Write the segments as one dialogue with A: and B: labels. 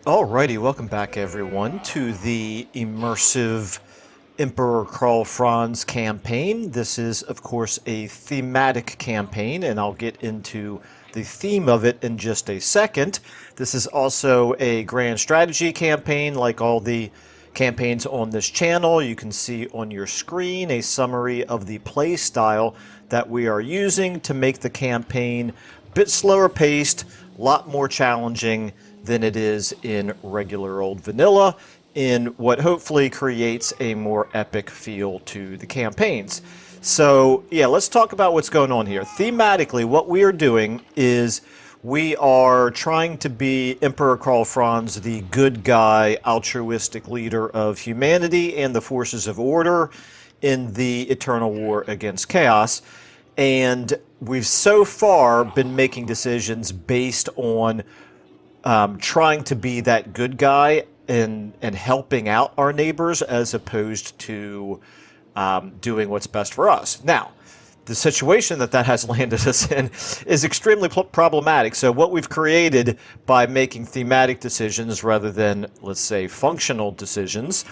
A: Alrighty, welcome back everyone to the Immersive Emperor Karl Franz campaign. This is, of course, a thematic campaign, and I'll get into the theme of it in just a second. This is also a grand strategy campaign, like all the campaigns on this channel. You can see on your screen a summary of the play style that we are using to make the campaign a bit slower paced, a lot more challenging than it is in regular old vanilla, in what hopefully creates a more epic feel to the campaigns. So yeah, let's talk about what's going on here. Thematically, what we are doing is we are trying to be Emperor Karl Franz, the good guy, altruistic leader of humanity and the forces of order in the eternal war against chaos. And we've so far been making decisions based on trying to be that good guy and helping out our neighbors as opposed to doing what's best for us. Now, the situation that has landed us in is extremely problematic. So what we've created by making thematic decisions rather than, let's say, functional decisions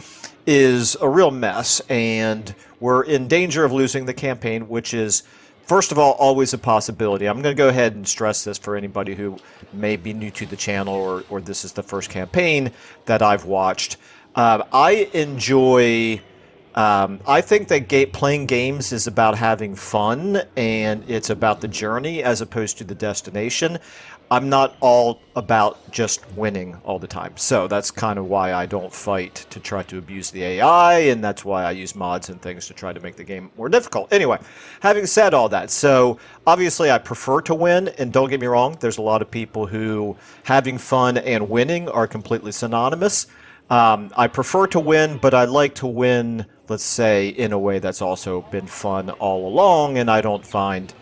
A: is a real mess, and we're in danger of losing the campaign, which is, first of all, always a possibility. I'm going to go ahead and stress this for anybody who may be new to the channel or this is the first campaign that I've watched. I enjoy... I think that playing games is about having fun, and it's about the journey as opposed to the destination. I'm not all about just winning all the time. So that's kind of why I don't fight to try to abuse the AI, and that's why I use mods and things to try to make the game more difficult. Anyway, having said all that, so obviously I prefer to win, and don't get me wrong, there's a lot of people who having fun and winning are completely synonymous. I prefer to win, but I like to win, let's say, in a way that's also been fun all along, and I don't find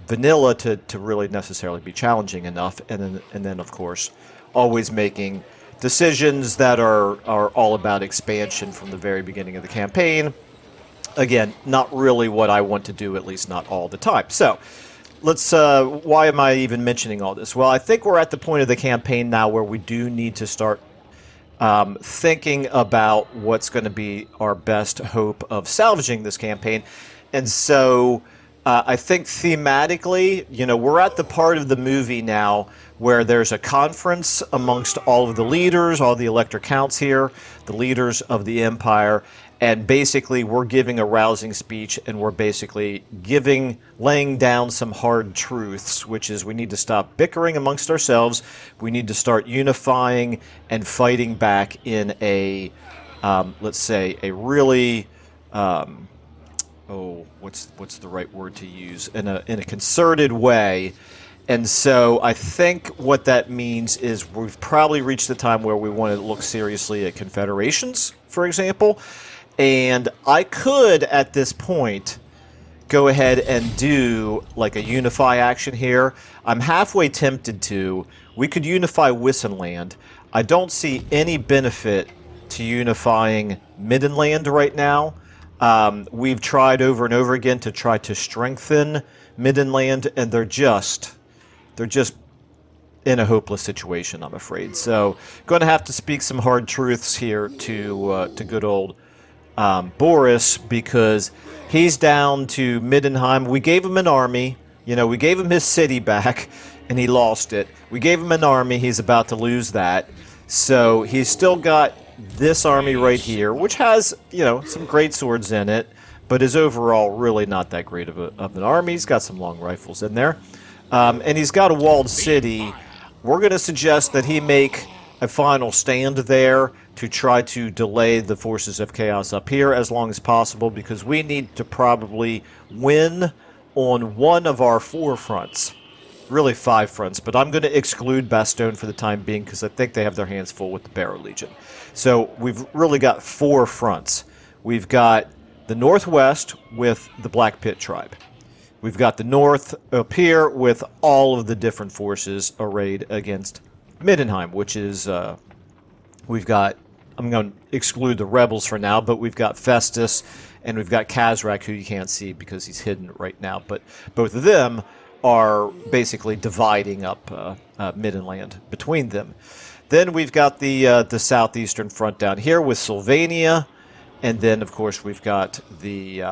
A: vanilla to really necessarily be challenging enough. And then of course, always making decisions that are all about expansion from the very beginning of the campaign. Again, not really what I want to do, at least not all the time. So let's, why am I even mentioning all this? Well, I think we're at the point of the campaign now where we do need to start thinking about what's going to be our best hope of salvaging this campaign. And so I think thematically, we're at the part of the movie now where there's a conference amongst all of the leaders, all the elector counts here, the leaders of the empire, and basically we're giving a rousing speech, and we're basically laying down some hard truths, which is we need to stop bickering amongst ourselves, we need to start unifying and fighting back in a, let's say, a really, what's the right word to use, in a concerted way. And so I think what that means is we've probably reached the time where we want to look seriously at confederations, for example. And I could, at this point, go ahead and do like a unify action here. I'm halfway tempted to. We could unify Wissenland. I don't see any benefit to unifying Middenland right now. We've tried over and over again to try to strengthen Middenland, and they're just in a hopeless situation, I'm afraid. So, going to have to speak some hard truths here to good old Boris, because he's down to Middenheim. We gave him an army. We gave him his city back, and he lost it. We gave him an army. He's about to lose that. So he's still got this army right here, which has, some great swords in it, but is overall really not that great of an army. He's got some long rifles in there. And he's got a walled city. We're going to suggest that he make a final stand there to try to delay the forces of chaos up here as long as possible, because we need to probably win on one of our 4 fronts. Really 5 fronts, but I'm going to exclude Bastogne for the time being because I think they have their hands full with the Barrow Legion. So we've really got 4 fronts. We've got the northwest with the Black Pit tribe. We've got the north up here with all of the different forces arrayed against Middenheim, which is, we've got, I'm going to exclude the rebels for now, but we've got Festus and we've got Kazrak, who you can't see because he's hidden right now. But both of them are basically dividing up Middenland between them. Then we've got the southeastern front down here with Sylvania, and then of course we've got the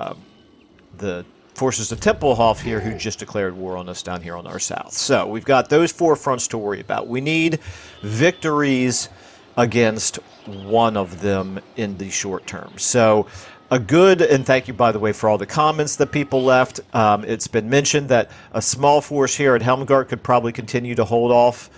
A: forces of Templehof here who just declared war on us down here on our south. So we've got those 4 fronts to worry about. We need victories against one of them in the short term. So a good, and thank you, by the way, for all the comments that people left. It's been mentioned that a small force here at Helmgart could probably continue to hold off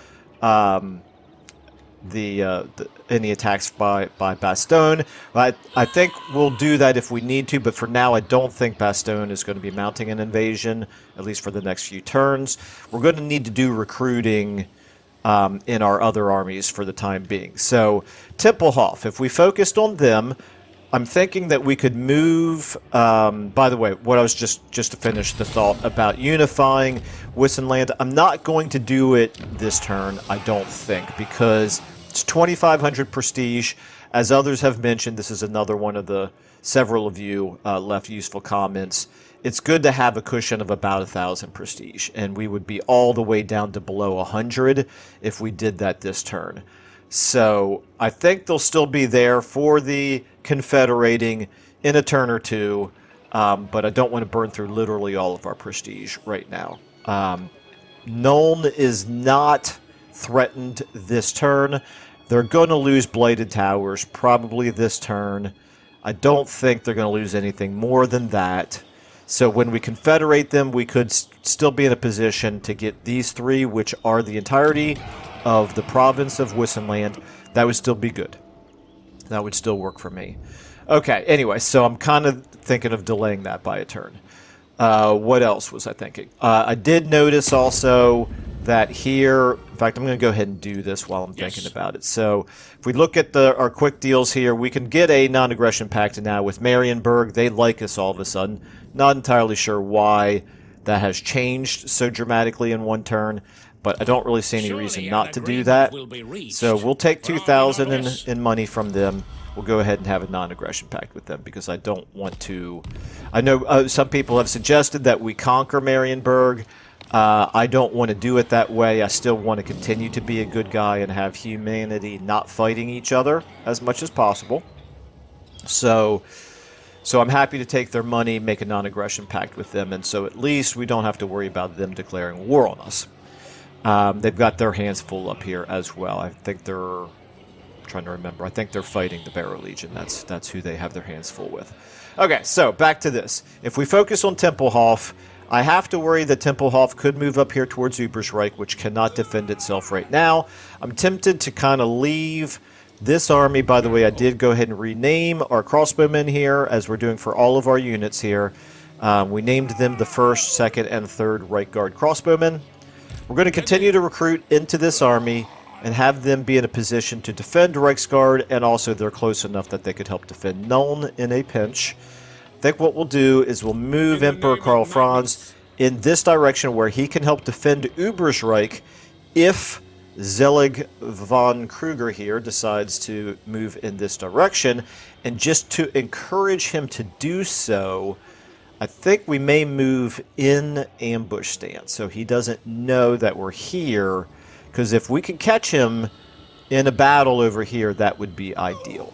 A: any attacks by Bastogne. I think we'll do that if we need to, but for now I don't think Bastogne is going to be mounting an invasion, at least for the next few turns. We're going to need to do recruiting in our other armies for the time being. So Templehof, if we focused on them, I'm thinking that we could move, by the way, what I was just to finish the thought about unifying Wissenland, I'm not going to do it this turn, I don't think, because it's 2,500 prestige. As others have mentioned, this is another one of the several of you left useful comments. It's good to have a cushion of about 1,000 prestige, and we would be all the way down to below 100 if we did that this turn. So I think they'll still be there for the confederating in a turn or two, but I don't want to burn through literally all of our prestige right now. Nuln is not threatened this turn. They're going to lose Blighted Towers probably this turn. I don't think they're going to lose anything more than that. So when we confederate them, we could still be in a position to get these 3, which are the entirety of the province of Wissenland. That would still be good. That would still work for me. Okay, anyway, so I'm kind of thinking of delaying that by a turn. What else was I thinking? I did notice also that here, in fact, I'm going to go ahead and do this while I'm thinking about it. So if we look at our quick deals here, we can get a non-aggression pact now with Marienburg. They like us all of a sudden. Not entirely sure why that has changed so dramatically in one turn, but I don't really see any reason not to do that. So we'll take 2,000 in money from them. We'll go ahead and have a non-aggression pact with them because I don't want to... I know some people have suggested that we conquer Marienburg. I don't want to do it that way. I still want to continue to be a good guy and have humanity not fighting each other as much as possible. So I'm happy to take their money, make a non-aggression pact with them, and so at least we don't have to worry about them declaring war on us. They've got their hands full up here as well. I think they're... I'm trying to remember. I think they're fighting the Barrow Legion. That's who they have their hands full with. Okay, so back to this. If we focus on Templehof, I have to worry that Templehof could move up here towards Übersreich, which cannot defend itself right now. I'm tempted to kind of leave this army. By the way, I did go ahead and rename our crossbowmen here, as we're doing for all of our units here. We named them the 1st, 2nd, and 3rd Right Guard crossbowmen. We're going to continue to recruit into this army and have them be in a position to defend Reichsguard, and also they're close enough that they could help defend Nuln in a pinch. I think what we'll do is we'll move Emperor Karl Franz in this direction where he can help defend Übersreich if Zelig von Kruger here decides to move in this direction. And just to encourage him to do so, I think we may move in ambush stance so he doesn't know that we're here, because if we can catch him in a battle over here, that would be ideal.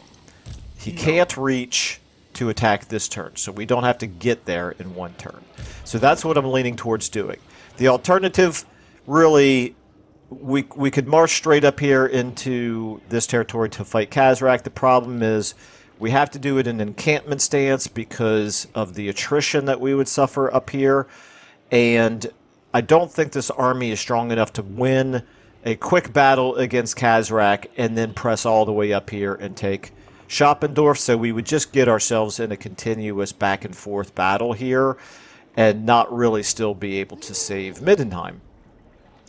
A: He can't reach to attack this turn, so we don't have to get there in one turn. So that's what I'm leaning towards doing. The alternative, really, we could march straight up here into this territory to fight Khazrak. The problem is we have to do it in encampment stance because of the attrition that we would suffer up here, and I don't think this army is strong enough to win a quick battle against Khazrak and then press all the way up here and take Schoppendorf, so we would just get ourselves in a continuous back and forth battle here and not really still be able to save Middenheim.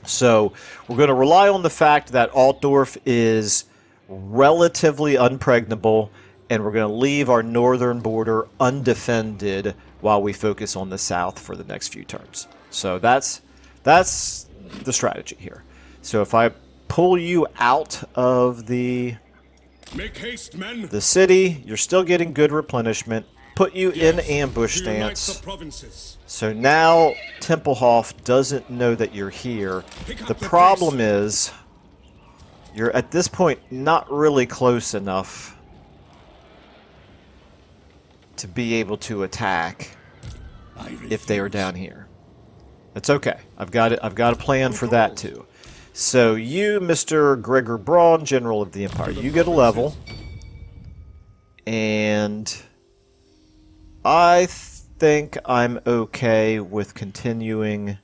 A: So we're going to rely on the fact that Altdorf is relatively unpregnable, and we're going to leave our northern border undefended while we focus on the south for the next few turns. So that's the strategy here. So if I pull you out of the city, you're still getting good replenishment. Put you in ambush stance. So now Templehof doesn't know that you're here. The problem is You're at this point not really close enough to be able to attack if they are down here. That's okay. I've got it. I've got a plan for that too. So you, Mr. Gregor Braun, General of the Empire, you get a level. And I think I'm okay with continuing.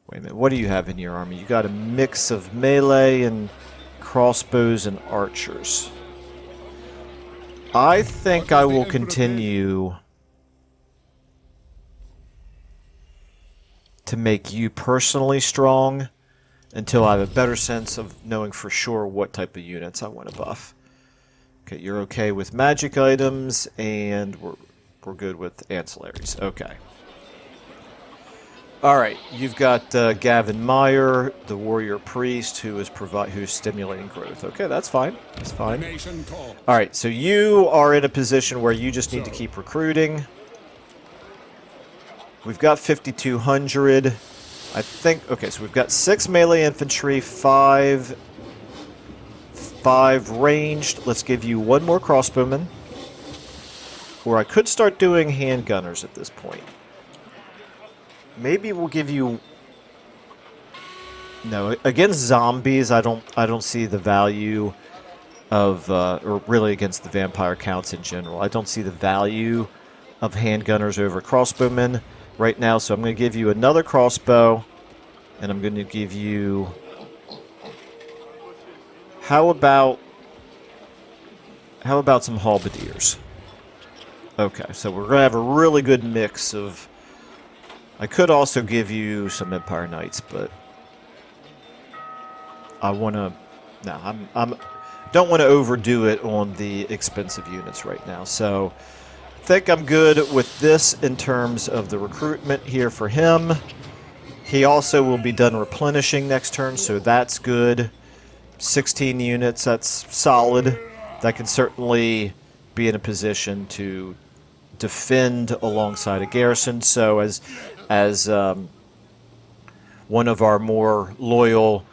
A: Wait a minute, what do you have in your army? You got a mix of melee and crossbows and archers. I think I will continue to make you personally strong until I have a better sense of knowing for sure what type of units I want to buff. Okay, you're okay with magic items, and we're good with ancillaries. Okay. All right, you've got Gavin Meyer, the warrior priest, who's stimulating growth. Okay, that's fine. That's fine. All right, so you are in a position where you just need to keep recruiting. We've got 5,200. I think. Okay, so we've got 6 melee infantry, 5 ranged. Let's give you 1 more crossbowman. Or I could start doing handgunners at this point. Maybe we'll give you... No, against zombies, I don't see the value of... or really against the vampire counts in general. I don't see the value of handgunners over crossbowmen right now, so I'm going to give you another crossbow, and I'm going to give you... How about some halberdiers? Okay, so we're going to have a really good mix of... I could also give you some Empire Knights, but I want to... No, I'm don't want to overdo it on the expensive units right now. So I think I'm good with this in terms of the recruitment here for him. He also will be done replenishing next turn, so that's good. 16 units, that's solid. That can certainly be in a position to defend alongside a garrison. So as one of our more loyal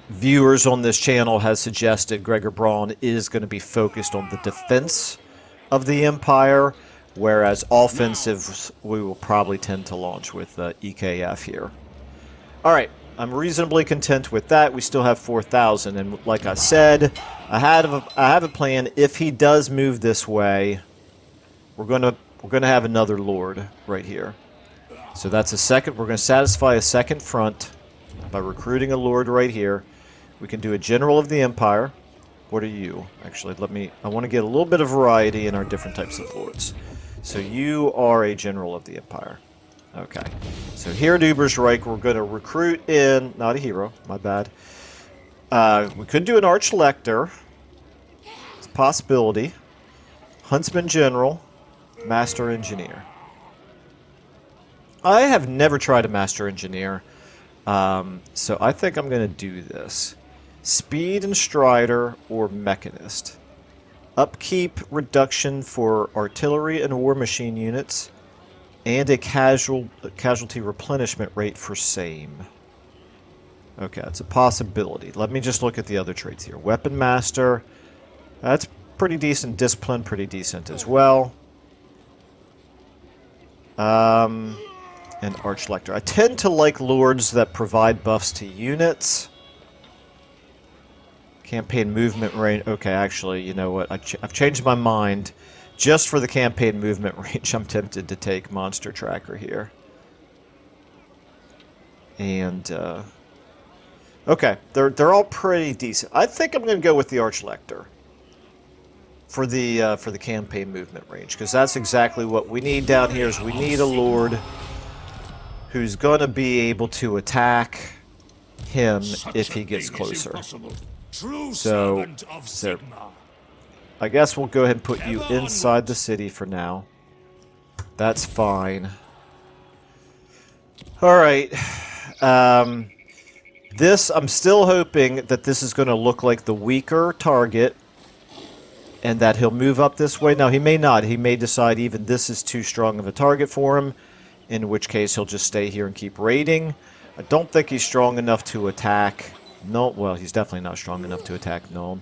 A: viewers on this channel has suggested, Gregor Braun is going to be focused on the defense of the Empire, whereas offensive we will probably tend to launch with EKF here. All right, I'm reasonably content with that. We still have 4,000, and like I said, I have a plan. If he does move this way, we're gonna have another lord right here. So that's a second. We're going to satisfy a second front by recruiting a lord right here. We can do a general of the Empire. What are you? Actually, I want to get a little bit of variety in our different types of lords. So you are a general of the Empire. Okay. So here at Ubersreich, we're going to recruit in... Not a hero. My bad. We could do an Archlector. It's a possibility. Huntsman General. Master Engineer. I have never tried a Master Engineer. So I think I'm going to do this. Speed and Strider or Mechanist. Upkeep reduction for artillery and war machine units. And a casualty replenishment rate for same. Okay, that's a possibility. Let me just look at the other traits here. Weapon Master. That's pretty decent. Discipline, pretty decent as well. And Archlector. I tend to like lords that provide buffs to units. Campaign movement range. Okay, actually, you know what? I've changed my mind. Just for the campaign movement range, I'm tempted to take Monster Tracker here. And, okay, they're all pretty decent. I think I'm going to go with the Archlector for the campaign movement range, because that's exactly what we need down here. Is we need a lord who's going to be able to attack him if he gets closer. So I guess we'll go ahead and put you inside the city for now. That's fine. Alright. This, I'm still hoping that this is going to look like the weaker target, and that he'll move up this way. Now, he may not. He may decide even this is too strong of a target for him, in which case he'll just stay here and keep raiding. I don't think he's strong enough to attack No, well, he's definitely not strong enough to attack Nuln.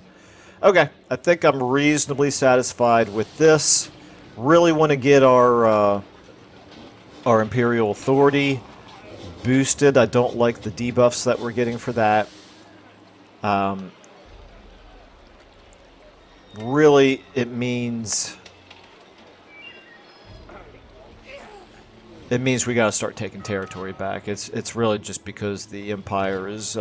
A: Okay, I think I'm reasonably satisfied with this. Really want to get our Imperial Authority boosted. I don't like the debuffs that we're getting for that. Really, it means we got to start taking territory back. It's really just because the Empire is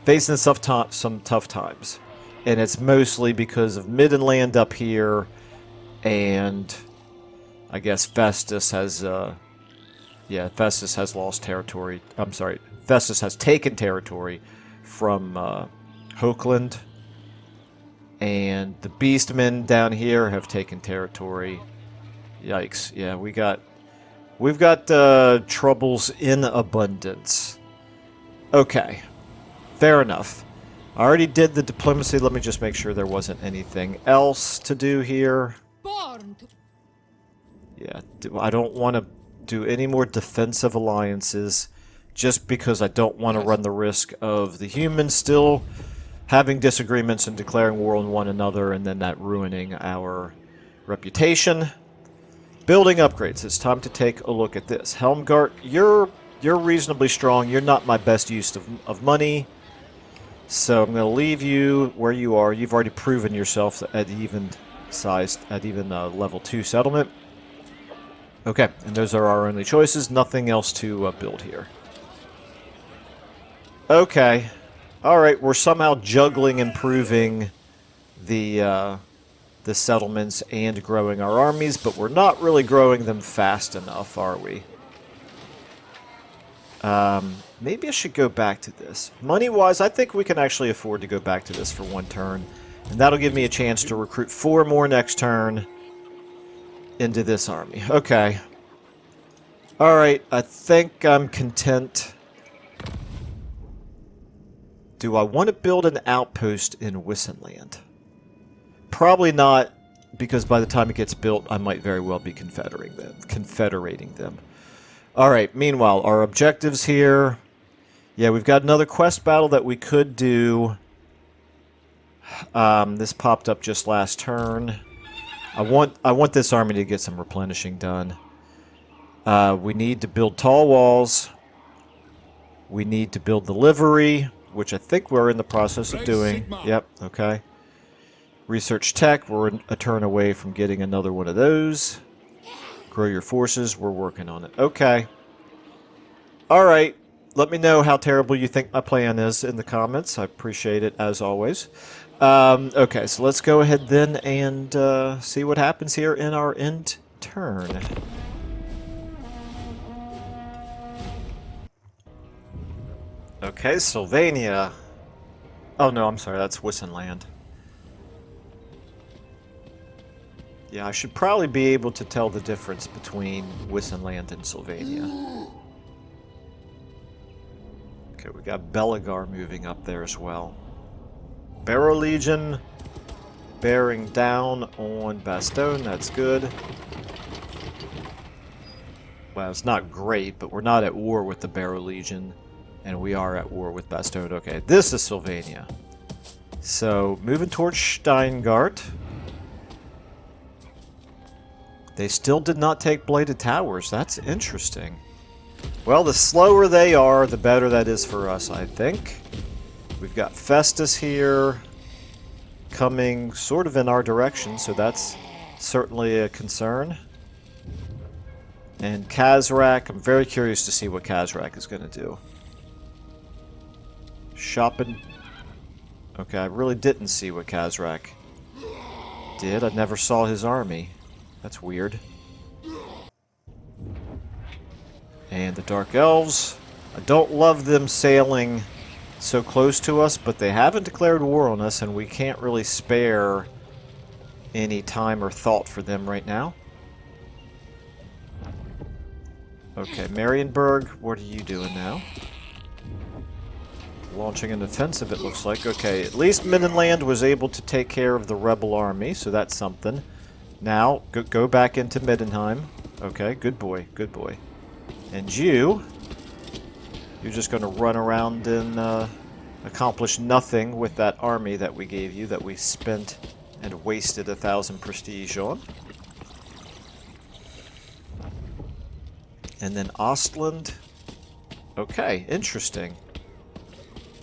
A: facing some tough times, and it's mostly because of Middenland up here, and I guess Festus has Festus has lost territory. I'm sorry, Festus has taken territory from Hokeland. And the Beastmen down here have taken territory. Yikes. Yeah, we've got troubles in abundance. Okay. Fair enough. I already did the diplomacy. Let me just make sure there wasn't anything else to do here. Yeah, I don't want to do any more defensive alliances just because I don't want to run the risk of the humans still having disagreements and declaring war on one another, and then that ruining our reputation. Building upgrades. It's time to take a look at this. Helmgart, you're reasonably strong. You're not my best use of money, so I'm going to leave you where you are. You've already proven yourself at even level 2 settlement. Okay, and those are our only choices. Nothing else to build here. Okay. Alright, we're somehow juggling improving the settlements and growing our armies, but we're not really growing them fast enough, are we? Maybe I should go back to this. Money-wise, I think we can actually afford to go back to this for one turn, and that'll give me a chance to recruit 4 more next turn into this army. Okay. Alright, I think I'm content. Do I want to build an outpost in Wissenland? Probably not, because by the time it gets built, I might very well be confederating them. Alright, meanwhile, our objectives here. Yeah, we've got another quest battle that we could do. This popped up just last turn. I want this army to get some replenishing done. We need to build tall walls. We need to build the livery, which I think we're in the process of doing. Yep, okay. Research tech, we're a turn away from getting another one of those. Grow your forces, we're working on it. Okay. Alright, let me know how terrible you think my plan is in the comments. I appreciate it, as always. Okay, so let's go ahead then and see what happens here in our end turn. Okay, Sylvania. Oh no, I'm sorry, that's Wissenland. Yeah, I should probably be able to tell the difference between Wissenland and Sylvania. Okay, we got Belagar moving up there as well. Barrow Legion bearing down on Bastogne, that's good. Well, it's not great, but we're not at war with the Barrow Legion. And we are at war with Bastogne. Okay, this is Sylvania. So, moving towards Steingart. They still did not take Bladed Towers. That's interesting. Well, the slower they are, the better that is for us, I think. We've got Festus here coming sort of in our direction, so that's certainly a concern. And Kazrak, I'm very curious to see what Kazrak is going to do. Shopping. Okay, I really didn't see what Kazrak did. I never saw his army. That's weird. And the Dark Elves. I don't love them sailing so close to us, but they haven't declared war on us, and we can't really spare any time or thought for them right now. Okay, Marienburg, what are you doing now? Launching an offensive, it looks like. Okay, at least Middenland was able to take care of the rebel army, so that's something. Now, go back into Middenheim. Okay, good boy, good boy. And you're just going to run around in accomplished nothing with that army that we gave you, that we spent and wasted 1,000 prestige on. And then Ostland. Okay, interesting.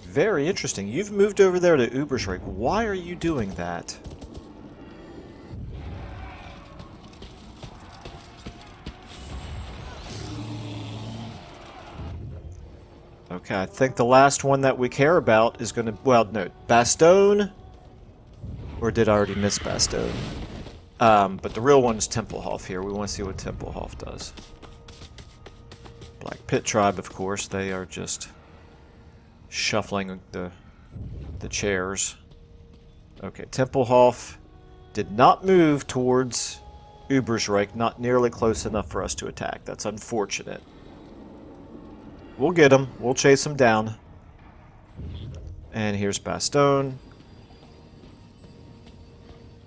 A: Very interesting. You've moved over there to Ubersreich. Why are you doing that? Okay, I think the last one that we care about is going to... Well, no. Bastogne? Or did I already miss Bastogne? But the real one is Templehof here. We want to see what Templehof does. Black Pit Tribe, of course. They are just shuffling the chairs. Okay, Templehof did not move towards Ubersreich. Not nearly close enough for us to attack. That's unfortunate. We'll get him. We'll chase him down. And here's Bastogne.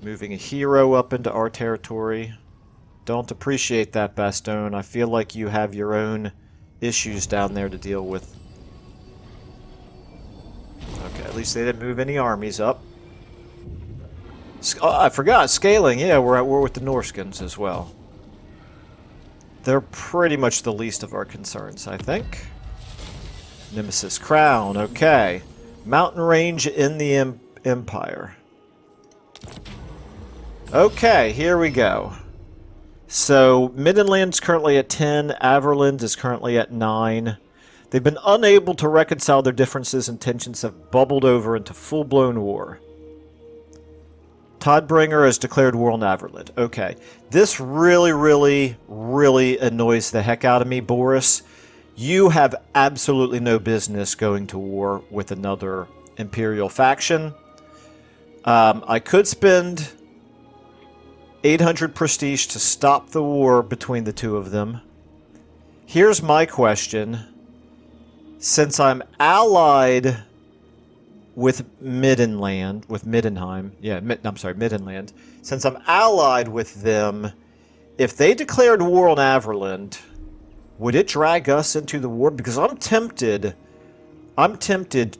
A: Moving a hero up into our territory. Don't appreciate that, Bastogne. I feel like you have your own issues down there to deal with. Okay, at least they didn't move any armies up. Oh, I forgot. Scaling. Yeah, we're at war with the Norskins as well. They're pretty much the least of our concerns, I think. Nemesis Crown. Okay. Mountain range in the Empire. Okay, here we go. So, Middenland's currently at 10, Averland is currently at 9. They've been unable to reconcile their differences and tensions have bubbled over into full-blown war. Todbringer has declared war on Averland. Okay, this really, really, really annoys the heck out of me, Boris. You have absolutely no business going to war with another Imperial faction. I could spend 800 prestige to stop the war between the two of them. Here's my question. Since I'm allied with Middenland, with Middenheim, Middenland. Since I'm allied with them, if they declared war on Averland, would it drag us into the war? Because I'm tempted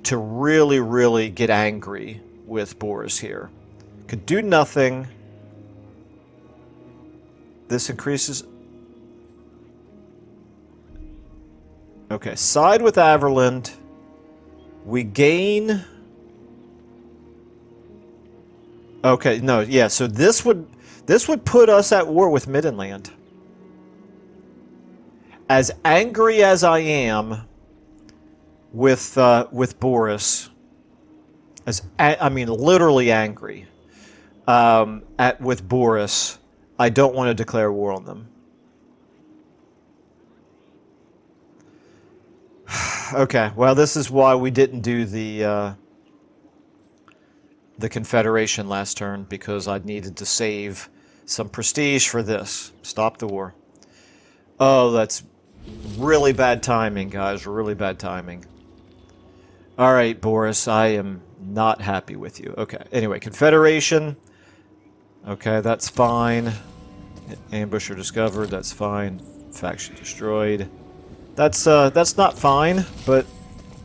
A: to really, really get angry with Boris here. Could do nothing. This increases... Okay, side with Averland. We gain... Okay, no, yeah, so this would put us at war with Middenland. As angry as I am with Boris, I mean literally angry with Boris, I don't want to declare war on them. Okay, well, this is why we didn't do the Confederation last turn, because I needed to save some prestige for this. Stop the war. Oh, that's really bad timing, guys. Really bad timing. All right, Boris, I am not happy with you. Okay, anyway, Confederation. Okay, that's fine. Ambusher discovered. That's fine. Faction destroyed. That's not fine, but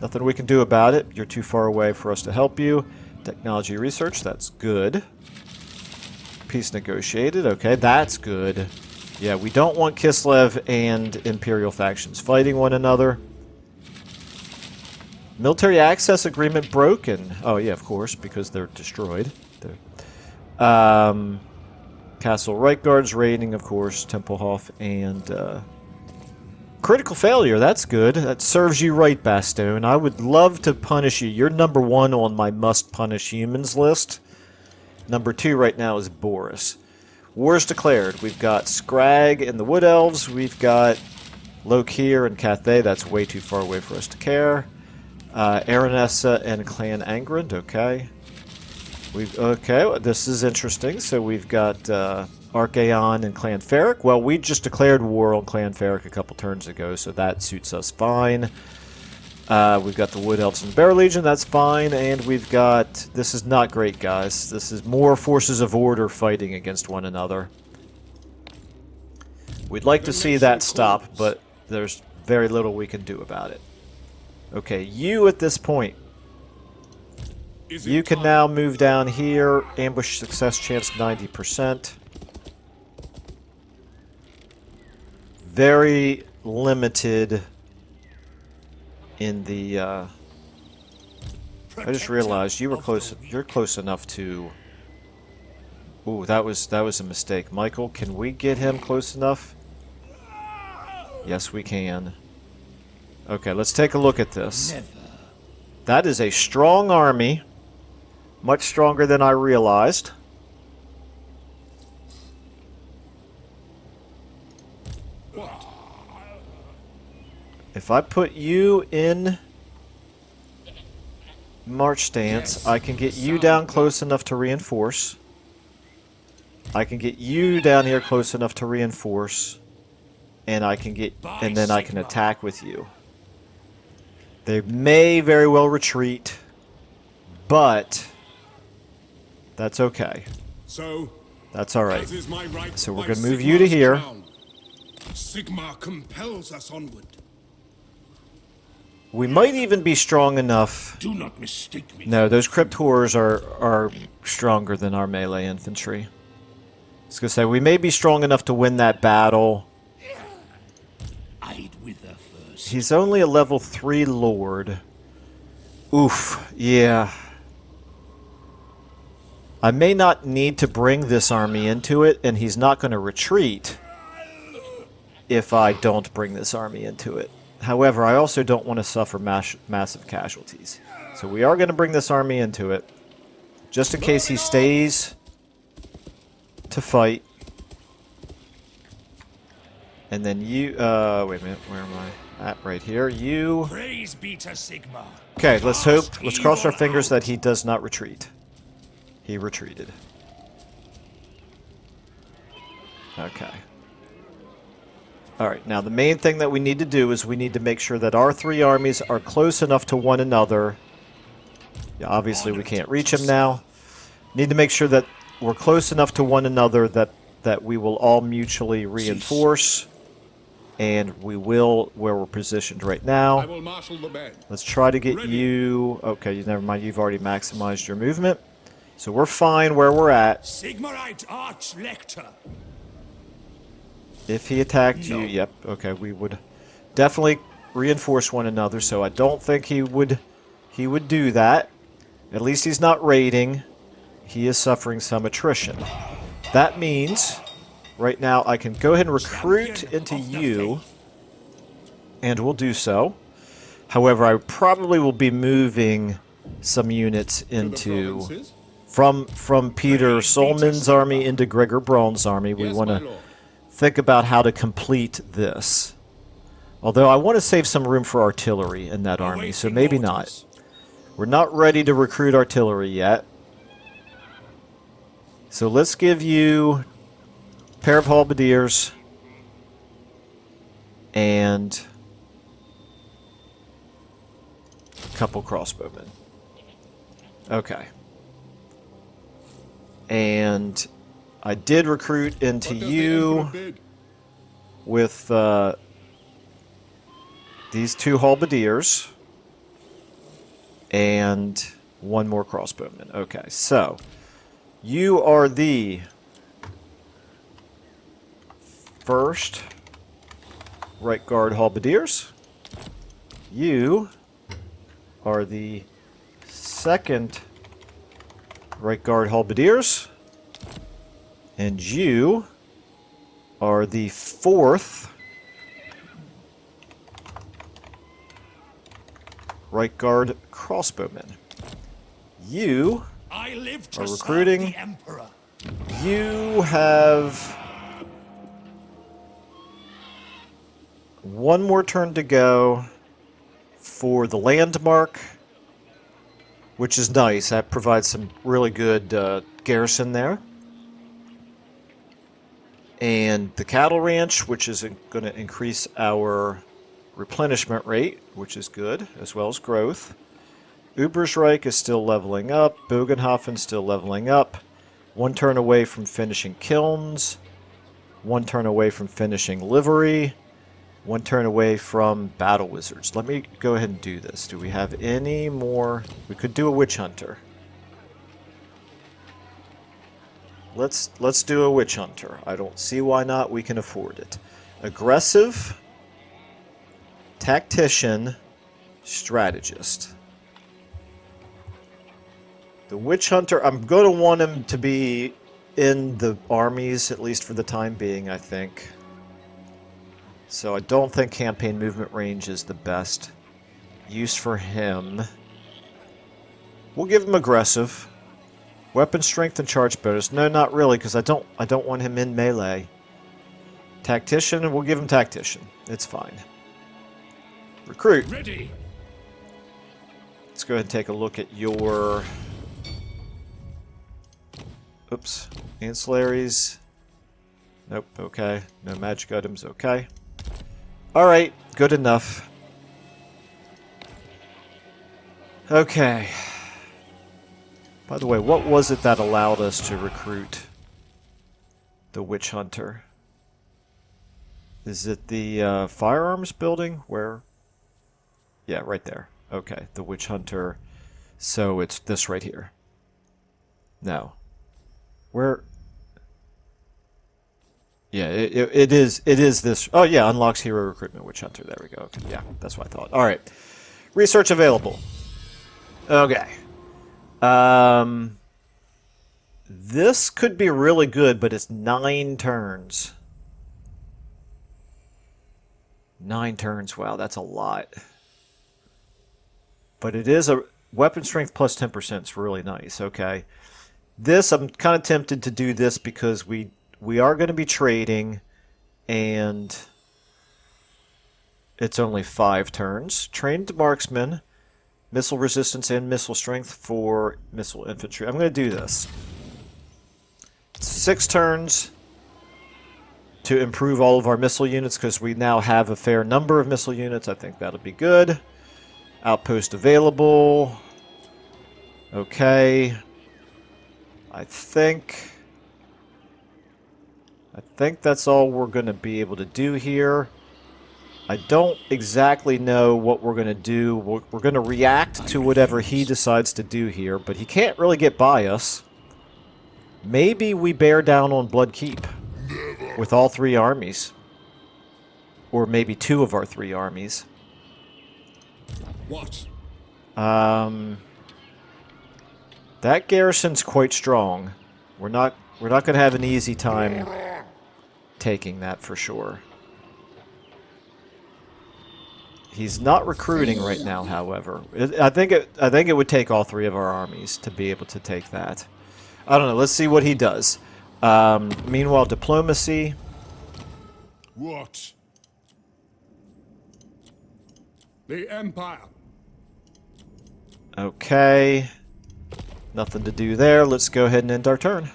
A: nothing we can do about it. You're too far away for us to help you. Technology research, that's good. Peace negotiated, okay, that's good. Yeah, we don't want Kislev and Imperial factions fighting one another. Military access agreement broken. Oh yeah, of course, because they're destroyed. Castle Reichguards raiding, of course, Templehof, and critical failure, that's good. That serves you right, Bastogne. I would love to punish you. You're number 1 on my must punish humans list. Number 2 right now is Boris. War's declared. We've got Scrag and the Wood Elves. We've got Lokir and Cathay. That's way too far away for us to care. Aranessa and Clan Angrand. Okay. Okay, this is interesting. So we've got Archaon and Clan Ferric. Well, we just declared war on Clan Ferric a couple turns ago, so that suits us fine. We've got the Wood Elves and Bear Legion, that's fine, and we've got... This is not great, guys. This is more forces of order fighting against one another. We'd like to see that stop, but there's very little we can do about it. Okay, you at this point, You can now move down here. Ambush success chance 90%. Very limited in the... I just realized you were close. You're close enough to... Ooh, that was a mistake. Michael, can we get him close enough? Yes, we can. Okay, let's take a look at this. That is a strong army. Much stronger than I realized. If I put you in march stance, I can get you down close enough to reinforce. I can get you down here close enough to reinforce. And I can get, and then I can attack with you. They may very well retreat, but that's okay.
B: So
A: that's all right.
B: Right,
A: so we're going to move you to here.
B: Sigmar compels us onward.
A: We might even be strong enough.
B: Do not mistake me.
A: No, those crypt horrors are stronger than our melee infantry. I was going to say, we may be strong enough to win that battle.
B: I'd wither first.
A: He's only a level 3 lord. Oof, yeah. I may not need to bring this army into it, and he's not going to retreat if I don't bring this army into it. However, I also don't want to suffer massive casualties. So we are going to bring this army into it, just in case he stays to fight. And then you, wait a minute, where am I? At right here. You.
B: Praise be to Sigmar.
A: Okay, let's cross our fingers that he does not retreat. He retreated. Okay. Alright, now the main thing that we need to do is we need to make sure that our 3 armies are close enough to one another. Yeah, obviously we can't reach them now. Need to make sure that we're close enough to one another that we will all mutually reinforce. And we will, where we're positioned right now.
B: I will marshal the men.
A: Let's try to get you... Okay, never mind, you've already maximized your movement. So we're fine where we're at.
B: Sigmarite Arch-Lector.
A: If he attacked you, yep, okay, we would definitely reinforce one another, so I don't think he would do that. At least he's not raiding. He is suffering some attrition. That means, right now, I can go ahead and recruit into you, and we'll do so. However, I probably will be moving some units into... From Peter Solman's army into Gregor Braun's army. We want to think about how to complete this. Although I want to save some room for artillery in that army, so maybe not. We're not ready to recruit artillery yet. So let's give you a pair of halberdiers and a couple crossbowmen. Okay. And I did recruit into you with these 2 halberdiers and 1 more crossbowman. Okay, so you are the first right guard halberdiers. You are the second right guard halberdiers. And you are the 4th right guard crossbowman. You are recruiting. You have 1 more turn to go for the landmark, which is nice. That provides some really good garrison there. And the cattle ranch, which is going to increase our replenishment rate, which is good, as well as growth. Ubersreich is still leveling up. Bogenhofen still leveling up. 1 turn away from finishing kilns. 1 turn away from finishing livery. 1 turn away from battle wizards. Let me go ahead and do this. Do we have any more? We could do a witch hunter. let's do a witch hunter. I don't see why not. We can afford it. Aggressive, tactician, strategist. The witch hunter, I'm going to want him to be in the armies, at least for the time being, I think. So I don't think campaign movement range is the best use for him. We'll give him aggressive. Weapon strength and charge bonus. No, not really, because I don't want him in melee. Tactician, we'll give him tactician. It's fine. Recruit.
B: Ready.
A: Let's go ahead and take a look at your... Oops. Ancillaries. Nope, okay. No magic items, okay. Alright, good enough. Okay. By the way, what was it that allowed us to recruit the witch hunter? Is it the firearms building? Where? Yeah, right there. Okay, the witch hunter. So it's this right here. No. Where? Yeah, it is this. Oh yeah, unlocks hero recruitment witch hunter. There we go. Okay, yeah, that's what I thought. All right, research available. Okay. This could be really good, but it's 9 turns. 9 turns. Wow, that's a lot. But it is a weapon strength plus 10%. It's really nice. Okay. This, I'm kind of tempted to do this because we are going to be trading, and it's only 5 turns. Trained marksman, missile resistance and missile strength for missile infantry. I'm going to do this. 6 turns to improve all of our missile units because we now have a fair number of missile units. I think that'll be good. Outpost available. Okay. I think that's all we're going to be able to do here. I don't exactly know what we're going to do. We're going to react to whatever he decides to do here, but he can't really get by us. Maybe we bear down on Blood Keep with all 3 armies. Or maybe 2 of our 3 armies.
B: What?
A: That garrison's quite strong. We're not going to have an easy time taking that for sure. He's not recruiting right now, however. I think it would take all 3 of our armies to be able to take that. I don't know. Let's see what he does. Meanwhile, diplomacy.
B: What? The Empire.
A: Okay. Nothing to do there. Let's go ahead and end our turn.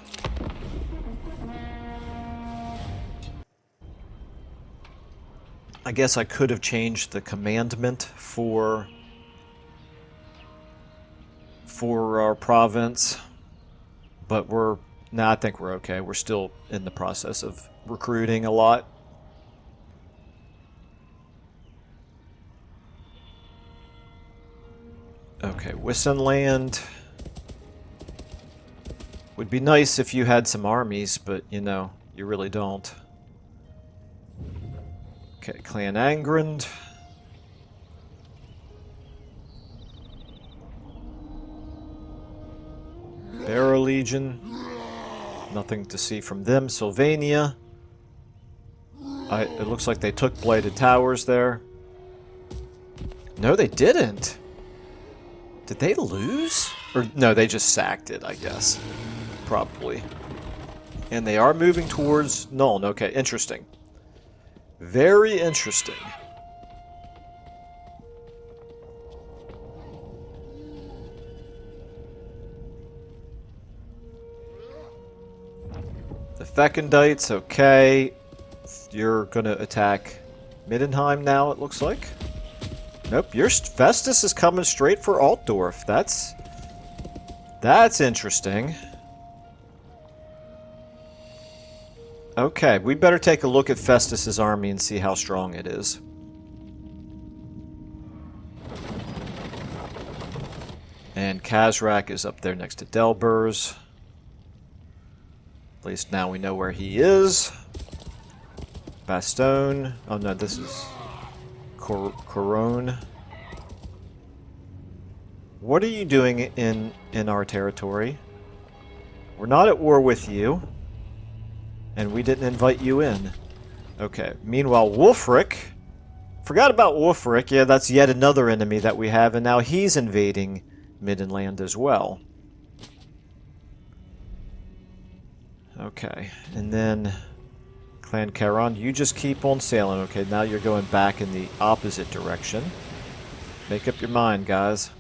A: I guess I could have changed the commandment for our province, but I think we're okay. We're still in the process of recruiting a lot. Okay, Wissenland. Would be nice if you had some armies, but, you know, you really don't. Okay, Clan Angrand. Barrow Legion. Nothing to see from them. Sylvania. It looks like they took Blighted Towers there. No, they didn't. Did they lose? Or no, they just sacked it, I guess. Probably. And they are moving towards Nuln. Okay, interesting. Very interesting. The Fecundites, okay. You're gonna attack Middenheim now, it looks like. Nope, your Festus is coming straight for Altdorf. That's interesting. Okay, we better take a look at Festus's army and see how strong it is. And Kazrak is up there next to Delbers. At least now we know where he is. Bastogne. Oh no, this is Corone. What are you doing in our territory? We're not at war with you. And we didn't invite you in. Okay. Meanwhile, Wulfric. Forgot about Wulfric. Yeah, that's yet another enemy that we have. And now he's invading Middenland as well. Okay. And then Clan Charon, you just keep on sailing. Okay, now you're going back in the opposite direction. Make up your mind, guys.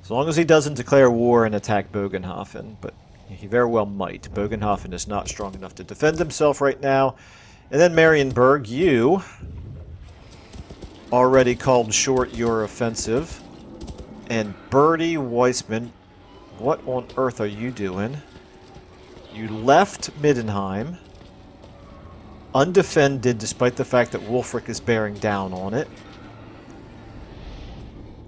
A: As long as he doesn't declare war and attack Bogenhofen, but he very well might. Bogenhofen is not strong enough to defend himself right now. And then Marienburg, you already called short your offensive. And Bertie Weissman, what on earth are you doing? You left Middenheim undefended despite the fact that Wulfric is bearing down on it.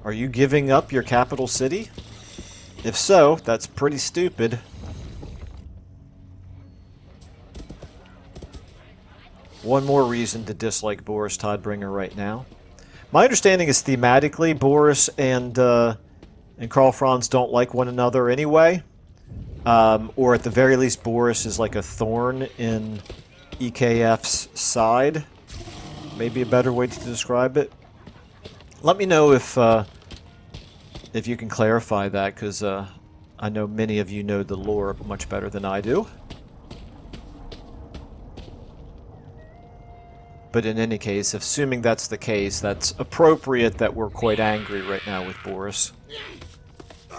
A: Are you giving up your capital city? If so, that's pretty stupid. One more reason to dislike Boris Todbringer right now. My understanding is thematically Boris and Karl Franz don't like one another anyway. Or at the very least Boris is like a thorn in EKF's side. Maybe a better way to describe it. Let me know if you can clarify that, because I know many of you know the lore much better than I do. But in any case, assuming that's the case, that's appropriate that we're quite angry right now with Boris.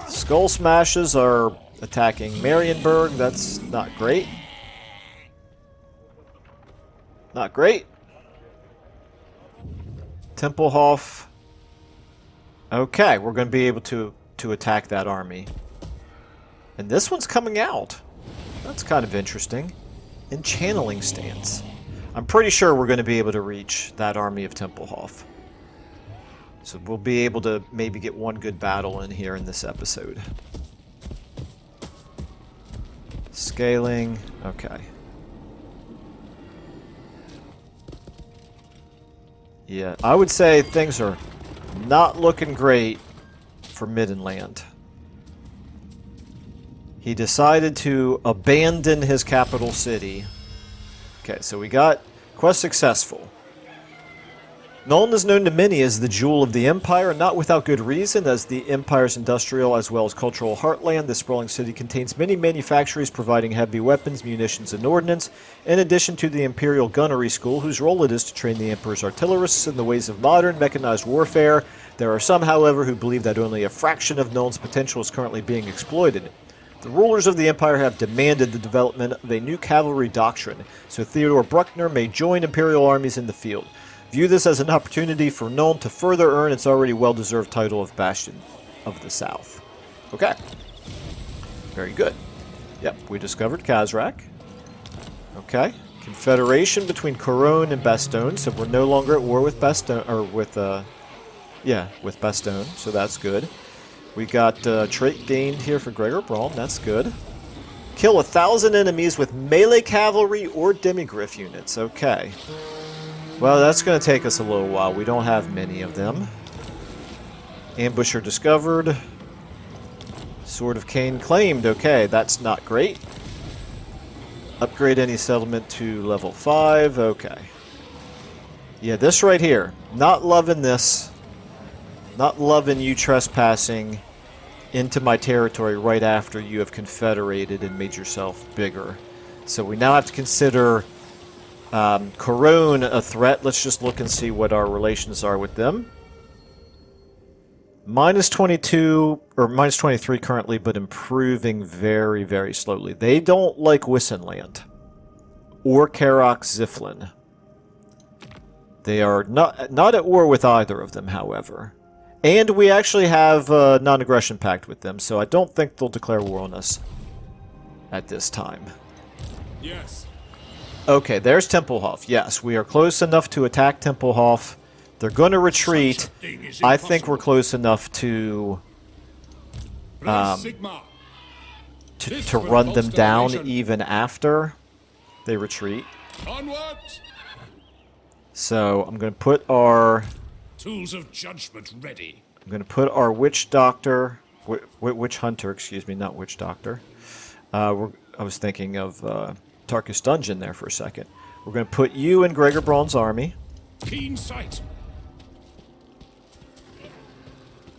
A: Skull Smashes are attacking Marienburg. That's not great. Not great. Templehof. Okay, we're going to be able to attack that army. And this one's coming out. That's kind of interesting. In channeling stance. I'm pretty sure we're going to be able to reach that army of Templehof. So we'll be able to maybe get one good battle in here in this episode. Scaling. Okay. Yeah, I would say things are not looking great for Middenland. He decided to abandon his capital city. Okay, so we got quest successful. Nuln is known to many as the jewel of the Empire, not without good reason, as the Empire's industrial as well as cultural heartland. The sprawling city contains many manufactories providing heavy weapons, munitions, and ordnance, in addition to the Imperial Gunnery School, whose role it is to train the Emperor's artillerists in the ways of modern mechanized warfare. There are some, however, who believe that only a fraction of Nuln's potential is currently being exploited. The rulers of the Empire have demanded the development of a new cavalry doctrine, so Theodore Bruckner may join Imperial armies in the field. View this as an opportunity for Nuln to further earn its already well-deserved title of Bastion of the South. Okay. Very good. Yep, we discovered Khazrak. Okay. Confederation between Corone and Bastogne, so we're no longer at war with Bastogne, or with, with Bastogne, so that's good. We got trait gained here for Gregor Braun, that's good. Kill 1,000 enemies with melee cavalry or demigriff units, okay. Well, that's going to take us a little while. We don't have many of them. Ambusher discovered. Sword of Cain claimed. Okay, that's not great. Upgrade any settlement to level 5. Okay. Yeah, this right here. Not loving this. Not loving you trespassing into my territory right after you have confederated and made yourself bigger. So we now have to consider Corone a threat. Let's just look and see what our relations are with them. Minus 22, or minus 23 currently, but improving very, very slowly. They don't like Wissenland. Or Karok Ziflin. They are not at war with either of them, however. And we actually have a non-aggression pact with them, so I don't think they'll declare war on us at this time.
B: Yes.
A: Okay, there's Templehof. Yes, we are close enough to attack Templehof. They're going to retreat. I think we're close enough to to run them down even after they retreat.
B: Onward!
A: So I'm going to put our
B: Tools of judgment ready.
A: I'm going to put our witch doctor, witch hunter, excuse me, not witch doctor. I was thinking of Tarkus Dungeon there for a second. We're going to put you in Gregor Braun's army.
B: Keen sight.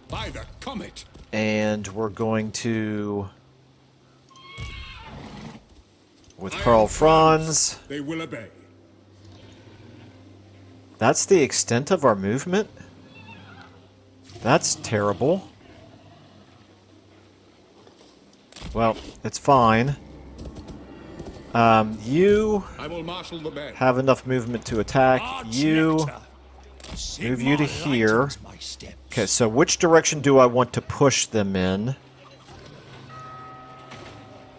B: By the comet.
A: And we're going to, with Karl Franz.
B: They will obey.
A: That's the extent of our movement? That's terrible. Well, it's fine. You
B: I will marshal the men.
A: have enough movement to attack. You move you to here. Okay, so which direction do I want to push them in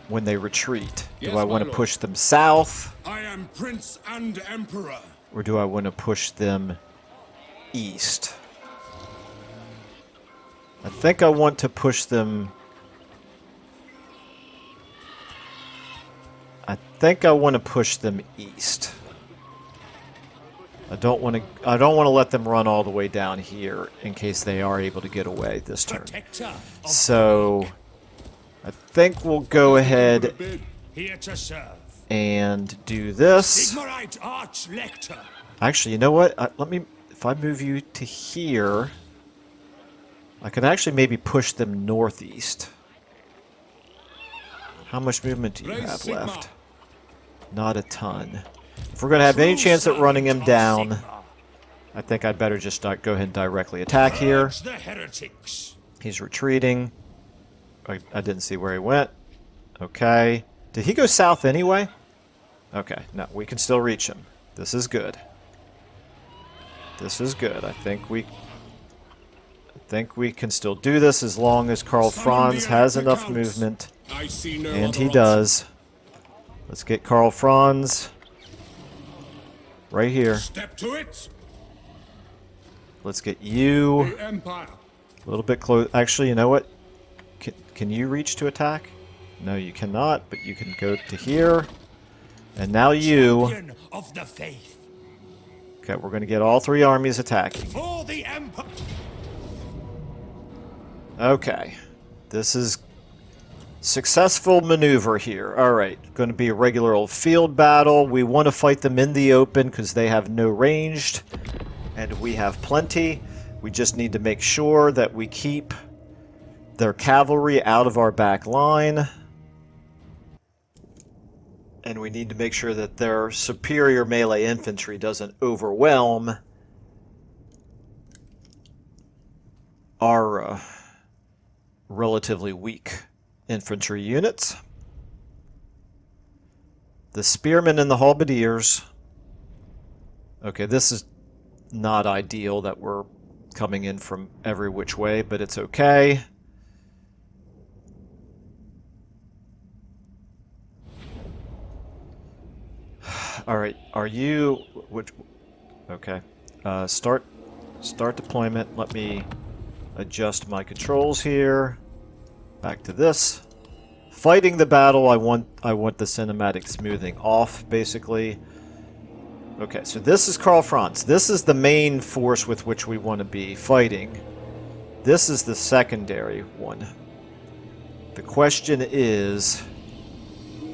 A: when they retreat?
B: Yes,
A: Do I
B: my
A: want to
B: lord.
A: push them south,
B: I am prince and emperor.
A: or do I want to push them east? I think I want to push them... I think I want to push them east. I don't want to let them run all the way down here in case they are able to get away this turn. So I think we'll go ahead
B: Here to serve.
A: and do this.
B: Sigmarite Archlector.
A: Actually, you know what? Let me, if I move you to here, I can actually maybe push them northeast. How much movement do you
B: Raise
A: have
B: Sigma.
A: left? Not a ton. If we're going to have any chance at running him down, I think I'd better just go ahead and directly attack here.
B: The heretics.
A: He's retreating. I didn't see where he went. Okay. Did he go south anyway? Okay. No, we can still reach him. This is good. This is good. I think we can still do this as long as Karl Franz has enough movement.
B: I see no
A: And
B: other
A: he
B: option.
A: does. Let's get Karl Franz right here.
B: Step to it.
A: Let's get you
B: The Empire.
A: a little bit close. Actually, you know what? Can you reach to attack? No, you cannot, but you can go to here. And now you...
B: Champion of the faith.
A: Okay, we're going to get all three armies attacking.
B: For the Empire.
A: Okay. This is successful maneuver here. Alright, going to be a regular old field battle. We want to fight them in the open because they have no ranged. And we have plenty. We just need to make sure that we keep their cavalry out of our back line. And we need to make sure that their superior melee infantry doesn't overwhelm our relatively weak infantry units. The spearmen and the halberdiers. Okay, this is not ideal that we're coming in from every which way, but it's okay. All right, are you which? Okay, start deployment. Let me adjust my controls here. Back to this. Fighting the battle, I want the cinematic smoothing off, basically. Okay, so this is Karl Franz. This is the main force with which we want to be fighting. This is the secondary one. The question is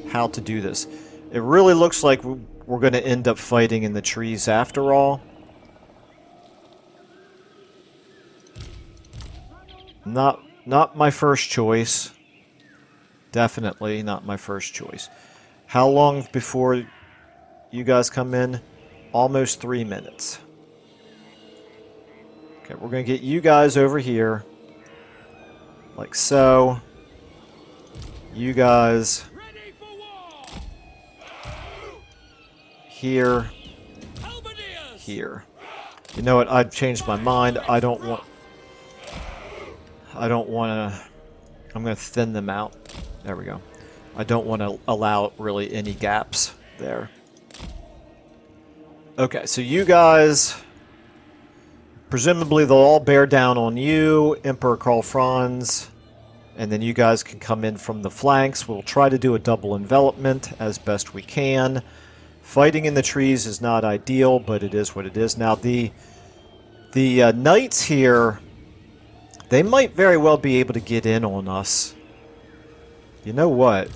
A: how to do this. It really looks like we're going to end up fighting in the trees after all. Not my first choice. Definitely not my first choice. How long before you guys come in? Almost 3 minutes. Okay, we're going to get you guys over here. Like so. You guys here. Here. You know what? I've changed my mind. I don't want to... I'm going to thin them out. There we go. I don't want to allow really any gaps there. Okay, so you guys... Presumably they'll all bear down on you, Emperor Karl Franz, And then you guys can come in from the flanks. We'll try to do a double envelopment as best we can. Fighting in the trees is not ideal, but it is what it is. Now, the knights here, they might very well be able to get in on us. You know what?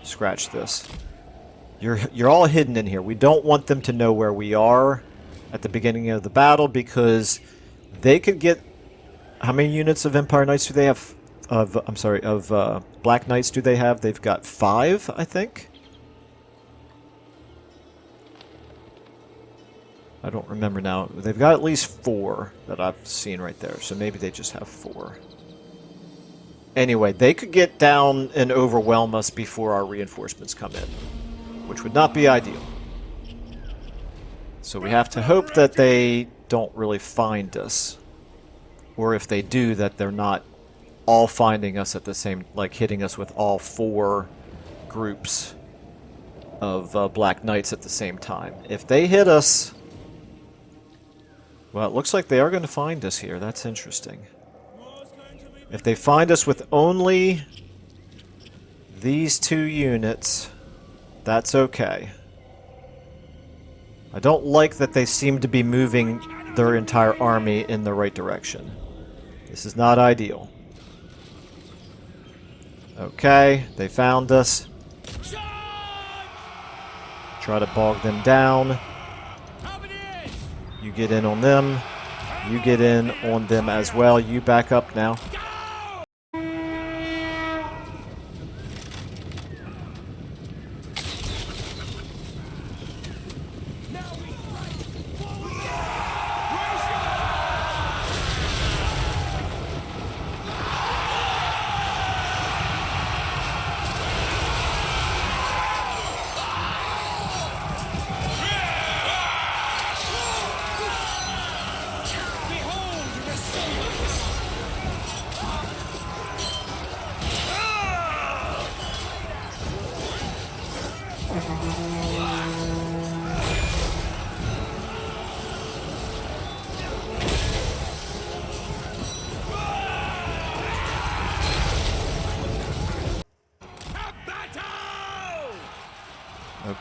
A: Scratch this. You're all hidden in here. We don't want them to know where we are at the beginning of the battle, because they could get... How many units of Empire Knights do they have? Of Black Knights do they have? They've got 5, I think. I don't remember now. They've got at least 4 that I've seen right there, so maybe they just have 4. Anyway, they could get down and overwhelm us before our reinforcements come in, which would not be ideal. So we have to hope that they don't really find us. Or if they do, that they're not all finding us at the same... like hitting us with all 4 groups of Black Knights at the same time. If they hit us... Well, it looks like they are going to find us here. That's interesting. If they find us with only these 2 units, that's okay. I don't like that they seem to be moving their entire army in the right direction. This is not ideal. Okay, they found us. Try to bog them down. You get in on them. You get in on them as well. You back up now.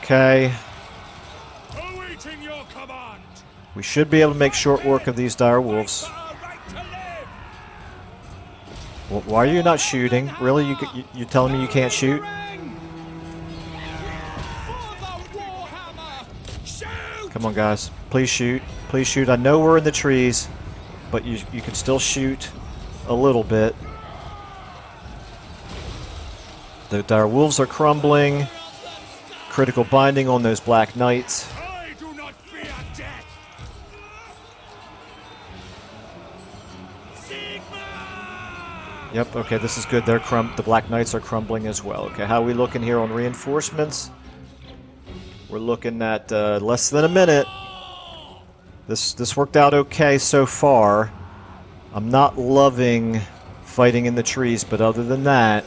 A: Okay.
B: Awaiting your command.
A: We should be able to make short work of these dire wolves. Well, why are you not shooting? Really? You telling me you can't shoot? Come on, guys. Please shoot. Please shoot. I know we're in the trees, but you can still shoot a little bit. The dire wolves are crumbling. Critical binding on those Black Knights.
B: I do not fear death.
A: Yep, okay, this is good. The Black Knights are crumbling as well. Okay, how are we looking here on reinforcements? We're looking at less than a minute. This worked out okay so far. I'm not loving fighting in the trees, but other than that,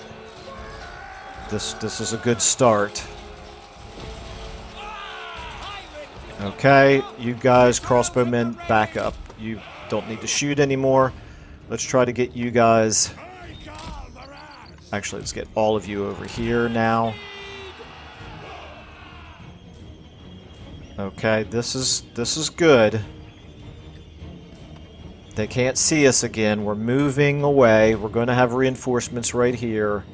A: this is a good start. Okay, you guys, crossbowmen, back up. You don't need to shoot anymore. Let's try to get you guys... Actually, let's get all of you over here now. Okay, this is good. They can't see us again. We're moving away. We're going to have reinforcements right here.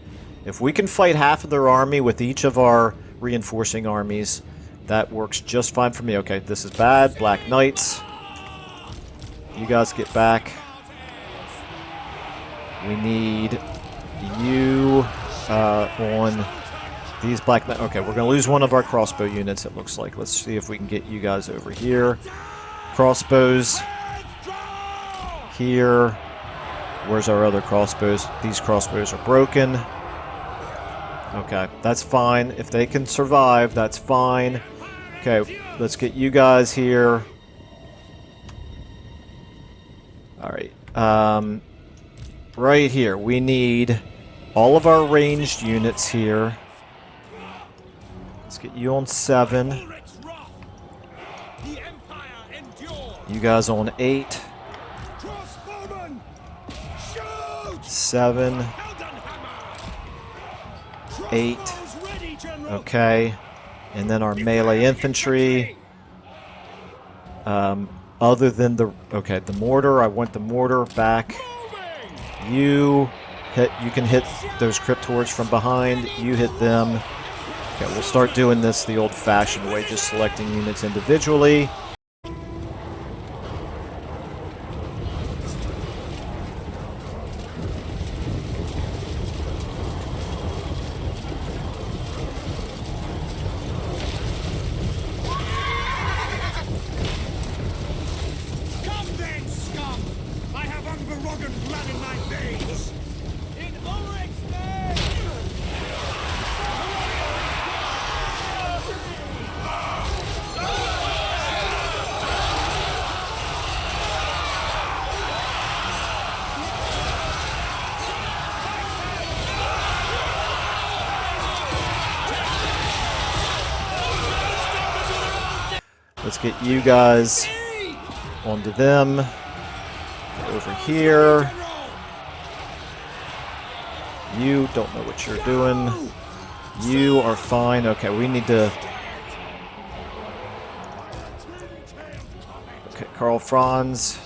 A: If we can fight half of their army with each of our reinforcing armies, that works just fine for me. Okay, this is bad. Black Knights. You guys get back. We need you on these Black Knights. Okay, we're going to lose one of our crossbow units, it looks like. Let's see if we can get you guys over here. Crossbows. Here. Where's our other crossbows? These crossbows are broken. Okay, that's fine. If they can survive, that's fine. Okay, let's get you guys here. Alright. Right here, we need all of our ranged units here. Let's get you on 7. You guys on 8. 7, 8. Okay. And then our melee infantry. Other than the... Okay, the mortar. I want the mortar back. You can hit those cryptors from behind. You hit them. Okay, we'll start doing this the old-fashioned way, just selecting units individually. Let's get you guys onto them. Over here. You don't know what you're doing. You are fine. Okay, we need to... Okay, Karl, Franz.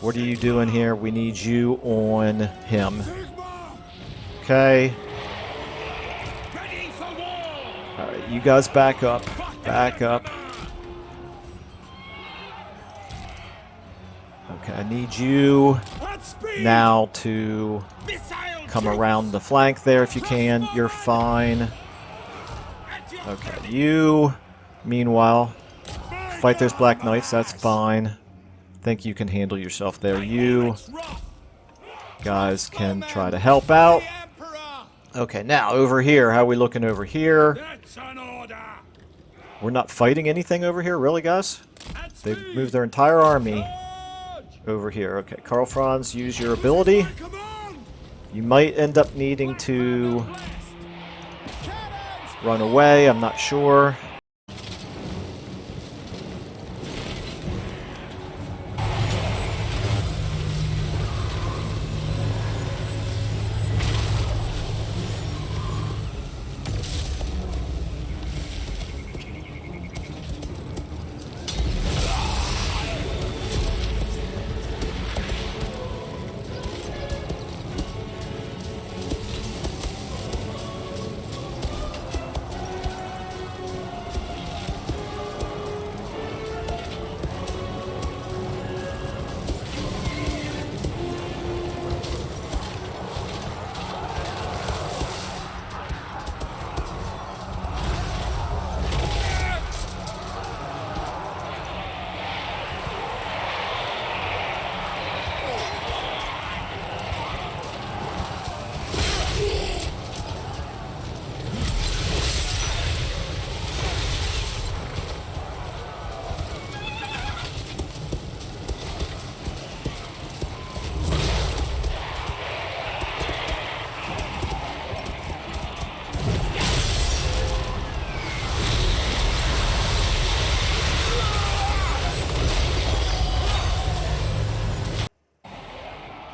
A: What are you doing here? We need you on him. Okay. Alright, you guys back up. Back up. Okay, I need you now to come around the flank there if you can. You're fine. Okay, you, meanwhile, fight those Black Knights. That's fine. Think you can handle yourself there. You guys can try to help out. Okay, now over here. How are we looking over here? We're not fighting anything over here? Really, guys? They've moved their entire army over here. Okay, Karl, Franz, use your ability. You might end up needing to run away. I'm not sure.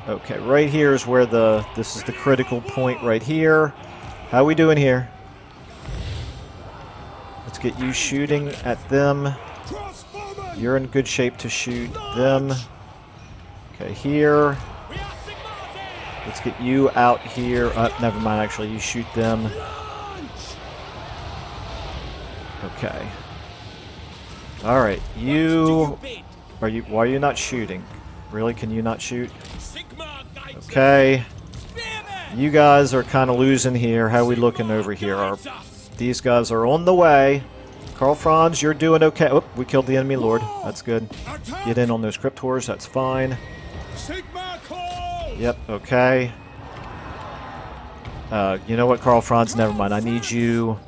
A: Okay, right here is where this is the critical point right here. How are we doing here? Let's get you shooting at them. You're in good shape to shoot them. Okay, here. Let's get you out here. Never mind, actually, you shoot them. Okay. Alright, you... Why are you not shooting? Really, can you not shoot? Okay. You guys are kind of losing here. How are we looking over here? These guys are on the way. Karl, Franz, you're doing okay. Oh, we killed the enemy lord. That's good. Get in on those cryptors. That's fine. Yep, okay. You know what, Karl, Franz? Never mind. I need you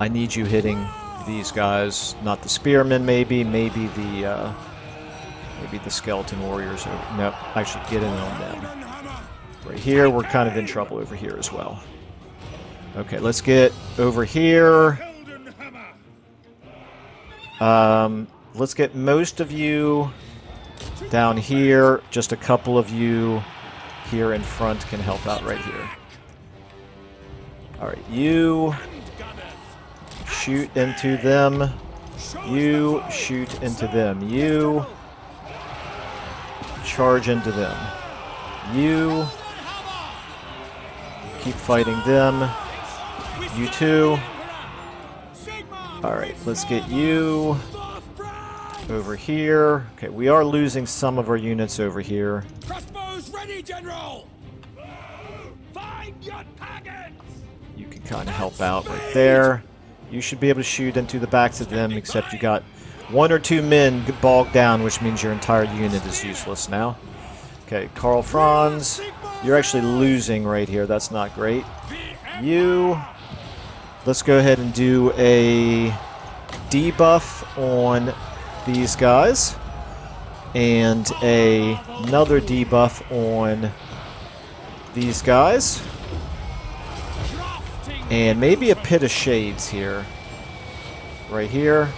A: hitting these guys. Not the spearmen, maybe. Maybe the skeleton warriors. No, actually get in on them. Right here, we're kind of in trouble over here as well. Okay, let's get over here. Let's get most of you down here. Just a couple of you here in front can help out right here. Alright, you shoot into them. You shoot into them. You charge into them. You keep fighting them. You too. Alright, let's get you over here. Okay, we are losing some of our units over here.
B: Crossbows ready, General! Find your targets!
A: You can kind of help out right there. You should be able to shoot into the backs of them, except you got 1 or 2 men bogged down, which means your entire unit is useless now. Okay, Karl, Franz, you're actually losing right here. That's not great. You, let's go ahead and do a debuff on these guys, and another debuff on these guys, and maybe a pit of shades here, right here.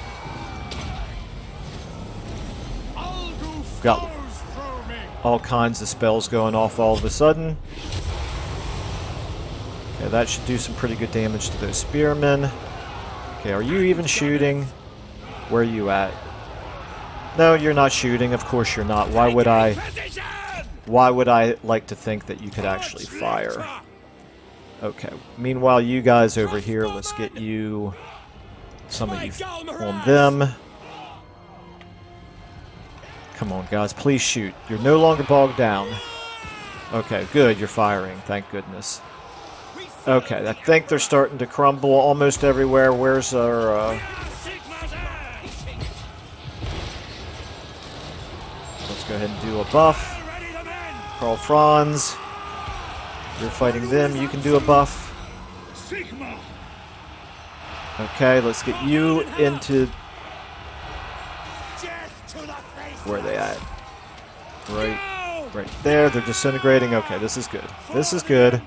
A: Got all kinds of spells going off all of a sudden. Okay, that should do some pretty good damage to those spearmen. Okay, are you even shooting? Where are you at? No, you're not shooting. Of course you're not. Why would I like to think that you could actually fire? Okay. Meanwhile, you guys over here, let's get you, some of you on them. Come on, guys. Please shoot. You're no longer bogged down. Okay, good. You're firing. Thank goodness. Okay, I think they're starting to crumble almost everywhere. Where's our... Let's go ahead and do a buff. Karl, Franz, you're fighting them. You can do a buff. Okay, let's get you into... Where are they at? Right there. They're disintegrating. Okay, this is good. This is good.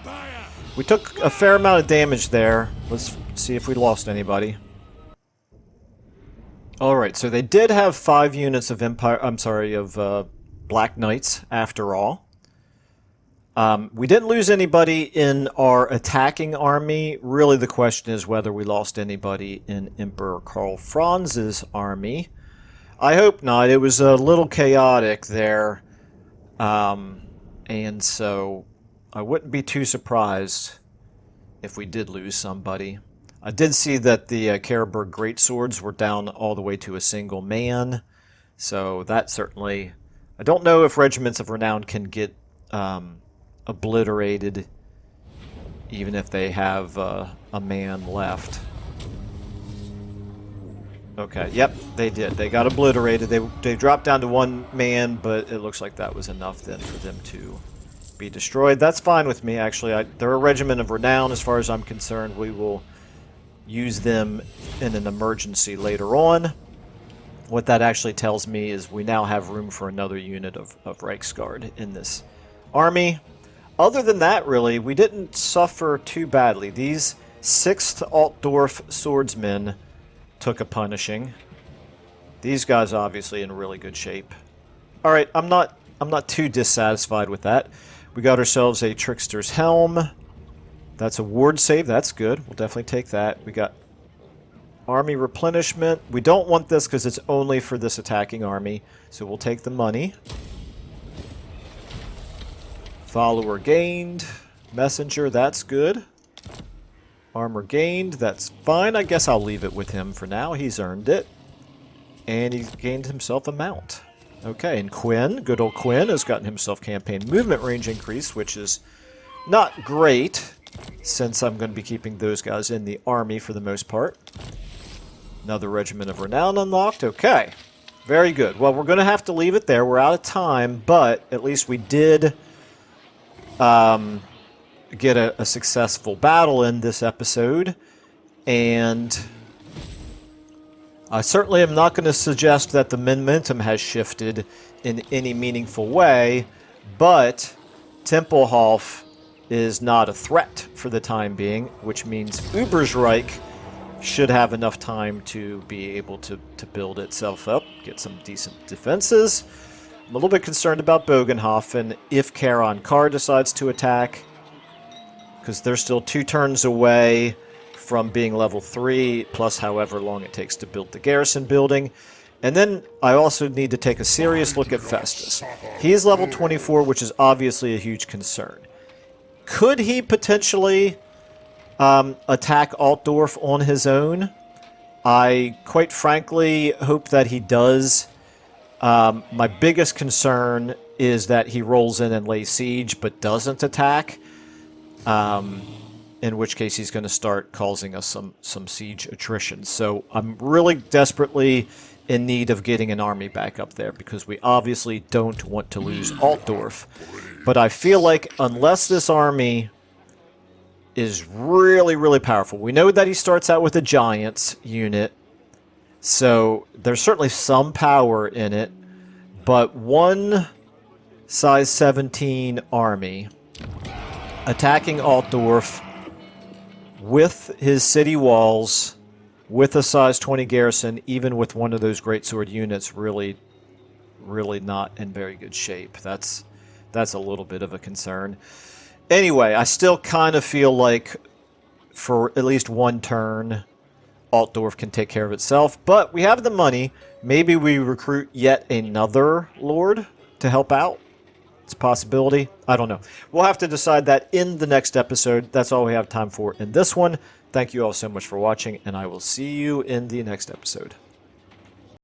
A: We took a fair amount of damage there. Let's see if we lost anybody. Alright, so they did have 5 units of Black Knights, after all. We didn't lose anybody in our attacking army. Really, the question is whether we lost anybody in Emperor Karl Franz's army. I hope not. It was a little chaotic there. And so I wouldn't be too surprised if we did lose somebody. I did see that the Karaberg Greatswords were down all the way to a single man. So that certainly... I don't know if Regiments of Renown can get obliterated even if they have a man left. Okay, yep, they did. They got obliterated. They dropped down to 1 man, but it looks like that was enough then for them to be destroyed. That's fine with me, actually. They're a Regiment of Renown as far as I'm concerned. We will use them in an emergency later on. What that actually tells me is we now have room for another unit of Reichsguard in this army. Other than that, really, we didn't suffer too badly. These 6th Altdorf swordsmen took a punishing. These guys obviously in really good shape. Alright, I'm not too dissatisfied with that. We got ourselves a Trickster's Helm. That's a ward save. That's good. We'll definitely take that. We got army replenishment. We don't want this because it's only for this attacking army. So we'll take the money. Follower gained. Messenger. That's good. Armor gained. That's fine. I guess I'll leave it with him for now. He's earned it. And he's gained himself a mount. Okay, and Quinn, good old Quinn, has gotten himself campaign movement range increase, which is not great, since I'm going to be keeping those guys in the army for the most part. Another Regiment of Renown unlocked. Okay, very good. Well, we're going to have to leave it there. We're out of time, but at least we did get a successful battle in this episode, and I certainly am not going to suggest that the momentum has shifted in any meaningful way, but Templehof is not a threat for the time being, which means Ubersreich should have enough time to be able to build itself up, get some decent defenses. I'm a little bit concerned about Bogenhofen if Karl decides to attack, because they're still 2 turns away from being level 3, plus however long it takes to build the garrison building. And then I also need to take a serious look at Festus. He's level 24, which is obviously a huge concern. Could he potentially attack Altdorf on his own? I, quite frankly, hope that he does. My biggest concern is that he rolls in and lays siege, but doesn't attack. In which case he's going to start causing us some siege attrition. So I'm really desperately in need of getting an army back up there, because we obviously don't want to lose Altdorf. But I feel like unless this army is really, really powerful, we know that he starts out with a giants unit, so there's certainly some power in it, but one size 17 army attacking Altdorf with his city walls, with a size 20 garrison, even with one of those greatsword units, really not in very good shape. That's a little bit of a concern. Anyway, I still kind of feel like for at least one turn, Altdorf can take care of itself, but we have the money. Maybe we recruit yet another lord to help out. It's a possibility. I don't know. We'll have to decide that in the next episode. That's all we have time for in this one. Thank you all so much for watching, and I will see you in the next episode.